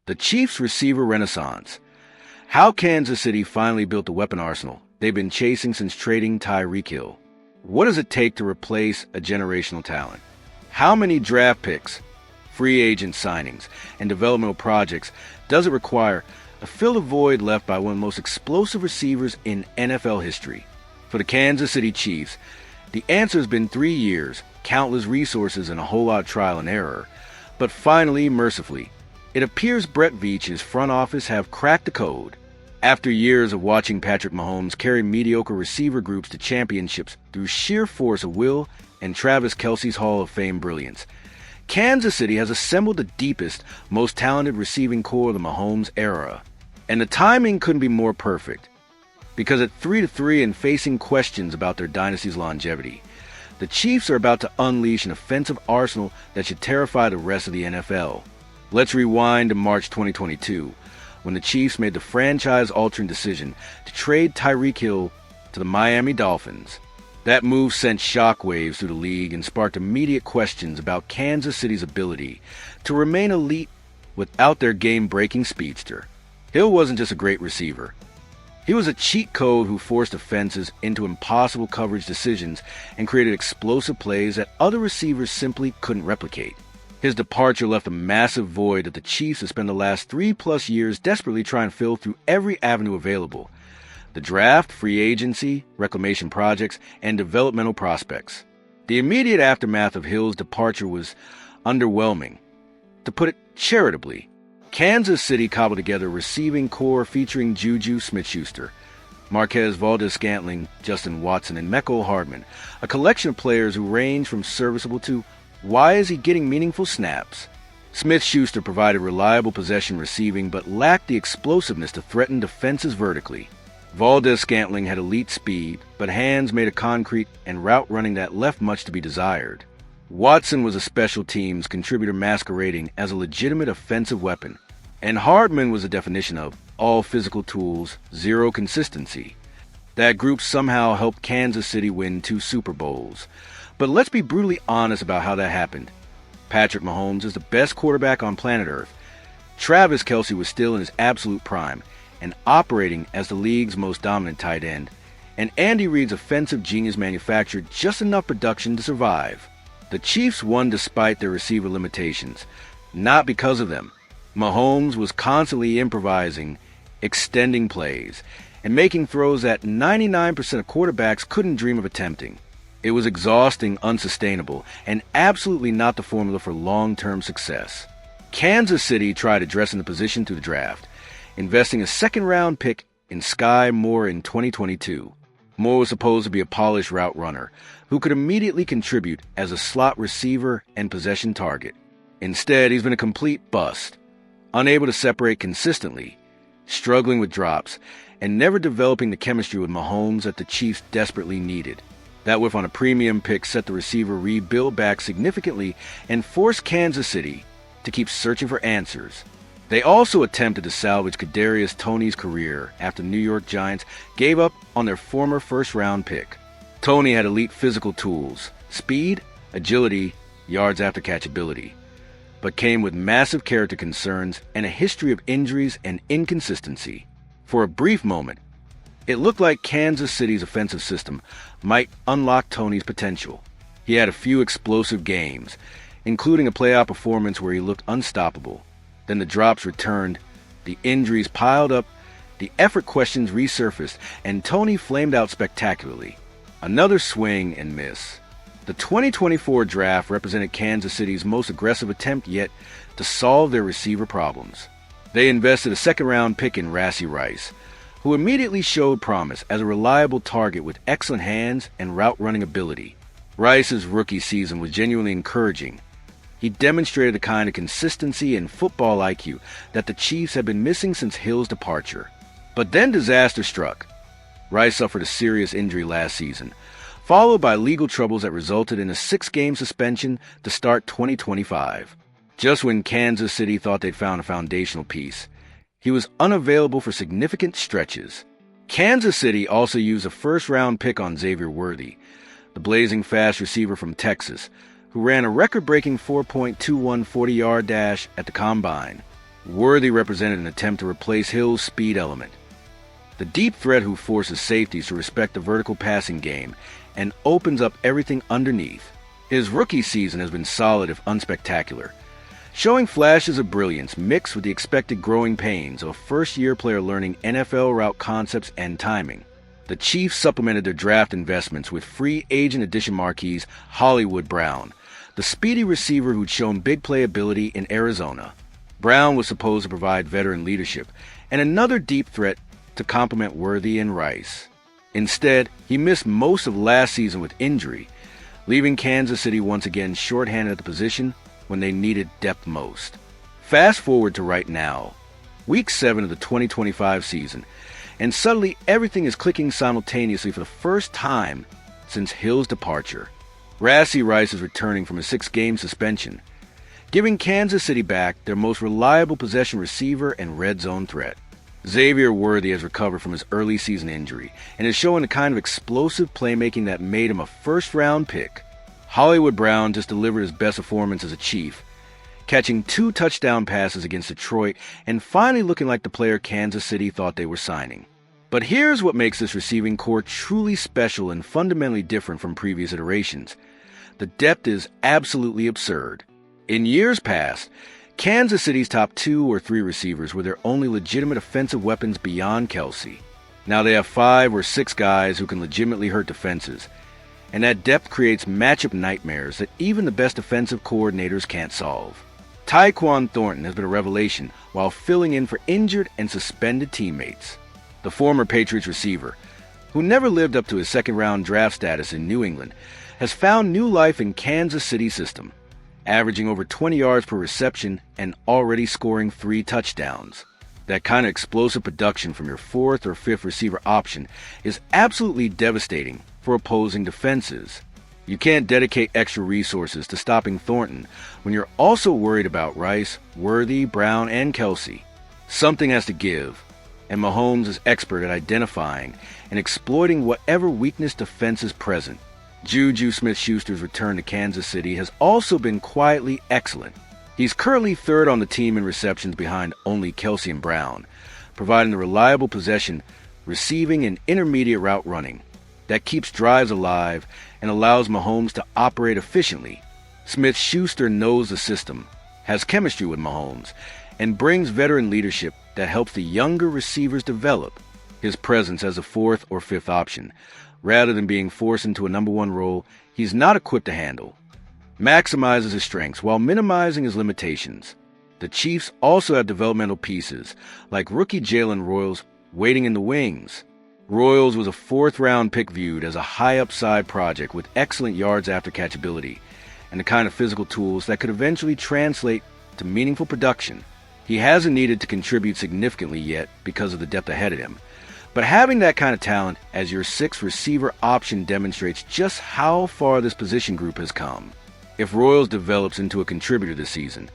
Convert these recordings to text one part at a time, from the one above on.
The Chiefs' receiver renaissance. How Kansas City finally built the weapon arsenal they've been chasing since trading Tyreek Hill. What does it take to replace a generational talent? How many draft picks, free agent signings, and developmental projects does it require to fill the void left by one of the most explosive receivers in NFL history? For the Kansas City Chiefs, the answer has been 3 years, countless resources, and a whole lot of trial and error. But finally, mercifully, it appears Brett Veach's front office have cracked the code. After years of watching Patrick Mahomes carry mediocre receiver groups to championships through sheer force of will and Travis Kelce's Hall of Fame brilliance, Kansas City has assembled the deepest, most talented receiving core of the Mahomes era. And the timing couldn't be more perfect. Because at 3-3 and facing questions about their dynasty's longevity, the Chiefs are about to unleash an offensive arsenal that should terrify the rest of the NFL. Let's rewind to March 2022, when the Chiefs made the franchise-altering decision to trade Tyreek Hill to the Miami Dolphins. That move sent shockwaves through the league and sparked immediate questions about Kansas City's ability to remain elite without their game-breaking speedster. Hill wasn't just a great receiver. He was a cheat code who forced defenses into impossible coverage decisions and created explosive plays that other receivers simply couldn't replicate. His departure left a massive void that the Chiefs have spent the last 3+ years desperately trying to fill through every avenue available: the draft, free agency, reclamation projects, and developmental prospects. The immediate aftermath of Hill's departure was underwhelming. To put it charitably, Kansas City cobbled together a receiving core featuring Juju Smith-Schuster, Marquez Valdes-Scantling, Justin Watson, and Mecole Hardman, a collection of players who range from serviceable to why is he getting meaningful snaps? Smith-Schuster provided reliable possession receiving but lacked the explosiveness to threaten defenses vertically. Valdes-Scantling had elite speed, but hands made of concrete and route running that left much to be desired. Watson was a special teams contributor masquerading as a legitimate offensive weapon, and Hardman was a definition of all physical tools, zero consistency. That group somehow helped Kansas City win 2 Super Bowls. But let's be brutally honest about how that happened. Patrick Mahomes is the best quarterback on planet Earth. Travis Kelce was still in his absolute prime and operating as the league's most dominant tight end, and Andy Reid's offensive genius manufactured just enough production to survive. The Chiefs won despite their receiver limitations, not because of them. Mahomes was constantly improvising, extending plays, and making throws that 99% of quarterbacks couldn't dream of attempting. It was exhausting, unsustainable, and absolutely not the formula for long-term success. Kansas City tried addressing the position through the draft, investing a second-round pick in Sky Moore in 2022. Moore was supposed to be a polished route runner who could immediately contribute as a slot receiver and possession target. Instead, he's been a complete bust, unable to separate consistently, struggling with drops, and never developing the chemistry with Mahomes that the Chiefs desperately needed. That whiff on a premium pick set the receiver rebuild back significantly and forced Kansas City to keep searching for answers. They also attempted to salvage Kadarius Toney's career after the New York Giants gave up on their former first-round pick. Toney had elite physical tools, speed, agility, yards after catch ability, but came with massive character concerns and a history of injuries and inconsistency. For a brief moment, it looked like Kansas City's offensive system might unlock Toney's potential. He had a few explosive games, including a playoff performance where he looked unstoppable. Then the drops returned, the injuries piled up, the effort questions resurfaced, and Toney flamed out spectacularly. Another swing and miss. The 2024 draft represented Kansas City's most aggressive attempt yet to solve their receiver problems. They invested a second-round pick in Rashee Rice, who immediately showed promise as a reliable target with excellent hands and route-running ability. Rice's rookie season was genuinely encouraging. He demonstrated the kind of consistency and football IQ that the Chiefs had been missing since Hill's departure. But then disaster struck. Rice suffered a serious injury last season, followed by legal troubles that resulted in a 6-game suspension to start 2025. Just when Kansas City thought they'd found a foundational piece, he was unavailable for significant stretches. Kansas City also used a first-round pick on Xavier Worthy, the blazing fast receiver from Texas, who ran a record-breaking 4.21 40-yard dash at the Combine. Worthy represented an attempt to replace Hill's speed element. The deep threat who forces safeties to respect the vertical passing game and opens up everything underneath. His rookie season has been solid if unspectacular, showing flashes of brilliance mixed with the expected growing pains of a first-year player learning NFL route concepts and timing. The Chiefs supplemented their draft investments with free agent addition marquees Hollywood Brown, the speedy receiver who'd shown big playability in Arizona. Brown was supposed to provide veteran leadership and another deep threat to complement Worthy and Rice. Instead, he missed most of last season with injury, leaving Kansas City once again shorthanded at the position when they needed depth most. Fast forward to right now, Week 7 of the 2025 season, and suddenly everything is clicking simultaneously for the first time since Hill's departure. Rashee Rice is returning from a 6-game suspension, giving Kansas City back their most reliable possession receiver and red zone threat. Xavier Worthy has recovered from his early season injury and is showing the kind of explosive playmaking that made him a first-round pick. Hollywood Brown just delivered his best performance as a Chief, catching 2 touchdown passes against Detroit and finally looking like the player Kansas City thought they were signing. But here's what makes this receiving core truly special and fundamentally different from previous iterations. The depth is absolutely absurd. In years past, Kansas City's top 2 or 3 receivers were their only legitimate offensive weapons beyond Kelce. Now they have 5 or 6 guys who can legitimately hurt defenses, and that depth creates matchup nightmares that even the best defensive coordinators can't solve. Tyquan Thornton has been a revelation while filling in for injured and suspended teammates. The former Patriots receiver, who never lived up to his second-round draft status in New England, has found new life in Kansas City's system, averaging over 20 yards per reception and already scoring 3 touchdowns. That kind of explosive production from your 4th or 5th receiver option is absolutely devastating for opposing defenses. You can't dedicate extra resources to stopping Thornton when you're also worried about Rice, Worthy, Brown, and Kelce. Something has to give, and Mahomes is expert at identifying and exploiting whatever weakness defense is present. Juju Smith-Schuster's return to Kansas City has also been quietly excellent. He's currently 3rd on the team in receptions behind only Kelce and Brown, providing the reliable possession, receiving, and intermediate route running that keeps drives alive and allows Mahomes to operate efficiently. Smith-Schuster knows the system, has chemistry with Mahomes, and brings veteran leadership that helps the younger receivers develop. His presence as a 4th or 5th option, rather than being forced into a number 1 role he's not equipped to handle, maximizes his strengths while minimizing his limitations. The Chiefs also have developmental pieces, like rookie Jalen Royals, waiting in the wings. Royals was a 4th-round pick viewed as a high-upside project with excellent yards after catchability and the kind of physical tools that could eventually translate to meaningful production. He hasn't needed to contribute significantly yet because of the depth ahead of him, but having that kind of talent as your 6th receiver option demonstrates just how far this position group has come. If Royals develops into a contributor this season,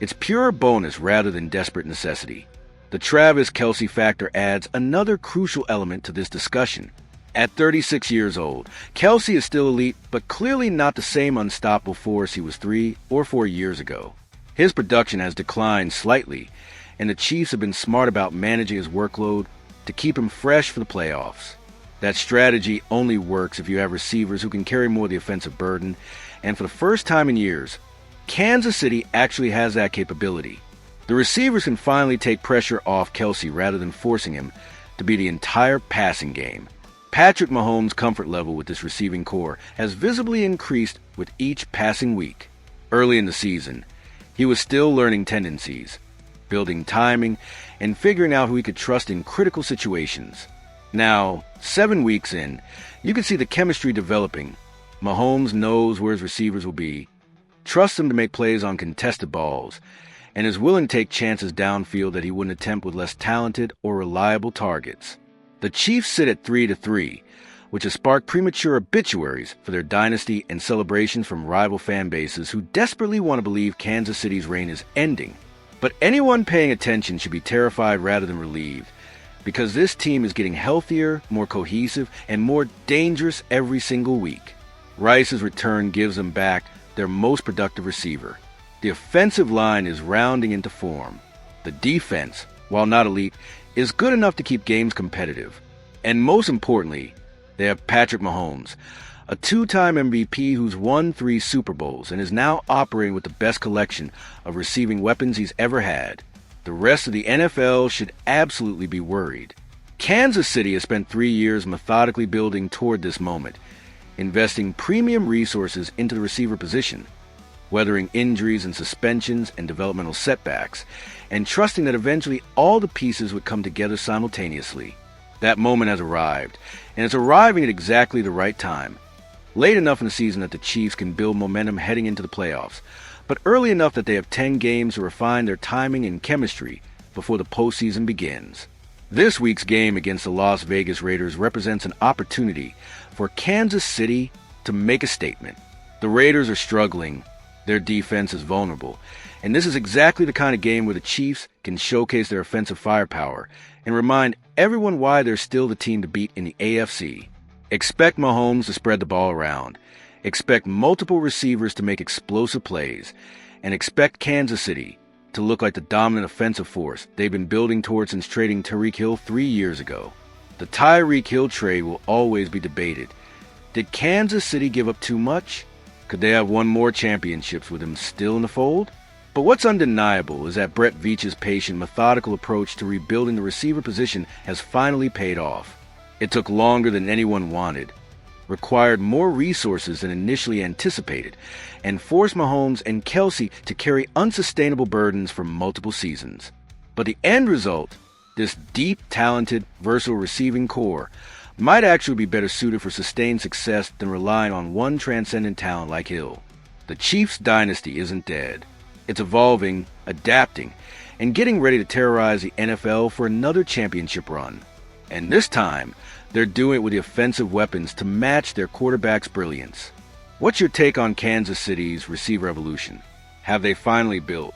it's pure bonus rather than desperate necessity. The Travis Kelce factor adds another crucial element to this discussion. At 36 years old, Kelce is still elite, but clearly not the same unstoppable force he was 3 or 4 years ago. His production has declined slightly, and the Chiefs have been smart about managing his workload to keep him fresh for the playoffs. That strategy only works if you have receivers who can carry more of the offensive burden, and for the first time in years, Kansas City actually has that capability. The receivers can finally take pressure off Kelce rather than forcing him to be the entire passing game. Patrick Mahomes' comfort level with this receiving core has visibly increased with each passing week. Early in the season, he was still learning tendencies, building timing, and figuring out who he could trust in critical situations. Now, 7 weeks in, you can see the chemistry developing. Mahomes knows where his receivers will be, trusts them to make plays on contested balls, and is willing to take chances downfield that he wouldn't attempt with less talented or reliable targets. The Chiefs sit at 3-3, which has sparked premature obituaries for their dynasty and celebrations from rival fan bases who desperately want to believe Kansas City's reign is ending. But anyone paying attention should be terrified rather than relieved, because this team is getting healthier, more cohesive, and more dangerous every single week. Rice's return gives them back their most productive receiver. The offensive line is rounding into form. The defense, while not elite, is good enough to keep games competitive. And most importantly, they have Patrick Mahomes, a two-time MVP who's won 3 Super Bowls and is now operating with the best collection of receiving weapons he's ever had. The rest of the NFL should absolutely be worried. Kansas City has spent 3 years methodically building toward this moment, investing premium resources into the receiver position, weathering injuries and suspensions and developmental setbacks, and trusting that eventually all the pieces would come together simultaneously. That moment has arrived, and it's arriving at exactly the right time. Late enough in the season that the Chiefs can build momentum heading into the playoffs, but early enough that they have 10 games to refine their timing and chemistry before the postseason begins. This week's game against the Las Vegas Raiders represents an opportunity for Kansas City to make a statement. The Raiders are struggling, their defense is vulnerable, and this is exactly the kind of game where the Chiefs can showcase their offensive firepower and remind everyone why they're still the team to beat in the AFC. Expect Mahomes to spread the ball around, expect multiple receivers to make explosive plays, and expect Kansas City to look like the dominant offensive force they've been building towards since trading Tyreek Hill 3 years ago. The Tyreek Hill trade will always be debated. Did Kansas City give up too much? Could they have won more championships with him still in the fold? But what's undeniable is that Brett Veach's patient, methodical approach to rebuilding the receiver position has finally paid off. It took longer than anyone wanted, required more resources than initially anticipated, and forced Mahomes and Kelsey to carry unsustainable burdens for multiple seasons. But the end result, this deep, talented, versatile receiving core, might actually be better suited for sustained success than relying on one transcendent talent like Hill. The Chiefs' dynasty isn't dead. It's evolving, adapting, and getting ready to terrorize the NFL for another championship run. And this time, they're doing it with the offensive weapons to match their quarterback's brilliance. What's your take on Kansas City's receiver evolution? Have they finally built